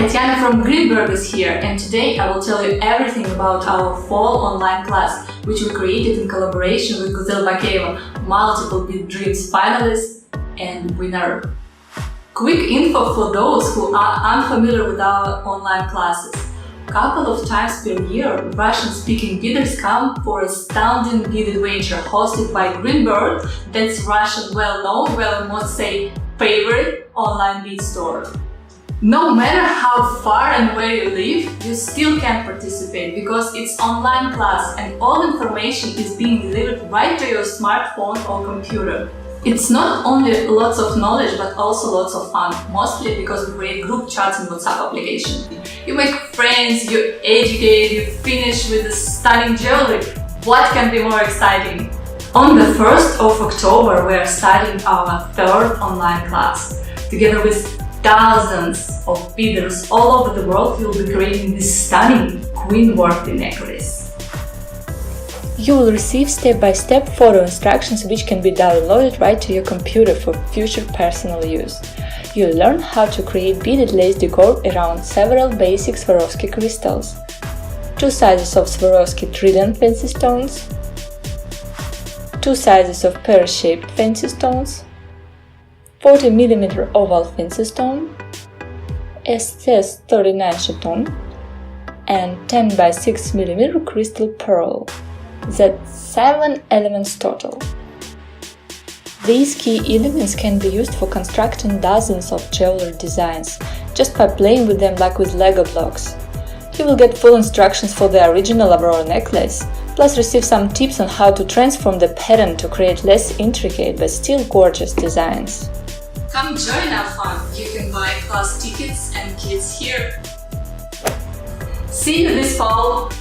Tatiana from Greenbird is here, and today I will tell you everything about our fall online class, which we created in collaboration with Guzel Bakeeva, multiple Bead Dreams finalists and winner. Quick info for those who are unfamiliar with our online classes. Couple of times per year, Russian-speaking beaders come for a astounding bead adventure hosted by Greenbird, that's Russian well-known, well, I must say, favorite online bead store. No matter how far and where you live, you still can participate because it's online class and all information is being delivered right to your smartphone or computer. It's not only lots of knowledge but also lots of fun, mostly because we create group chats in WhatsApp application. You make friends, you educate, you finish with a stunning jewelry. What can be more exciting? On the 1st of October we are starting our third online class. Together with thousands of beaders all over the world, we will be creating this stunning queen-worthy necklace. You will receive step-by-step photo instructions which can be downloaded right to your computer for future personal use. You'll learn how to create beaded lace decor around several basic Swarovski crystals, 2 sizes of Swarovski trident fancy stones, 2 sizes of pear-shaped fancy stones, 40 mm oval fancy stone, SS39 chaton, and 10 by 6 mm crystal pearl. That's 7 elements total. These key elements can be used for constructing dozens of jewelry designs, just by playing with them like with Lego blocks. You will get full instructions for the original Aurora necklace, plus receive some tips on how to transform the pattern to create less intricate but still gorgeous designs. Come join our fun! You can buy class tickets and kits here. See you this fall!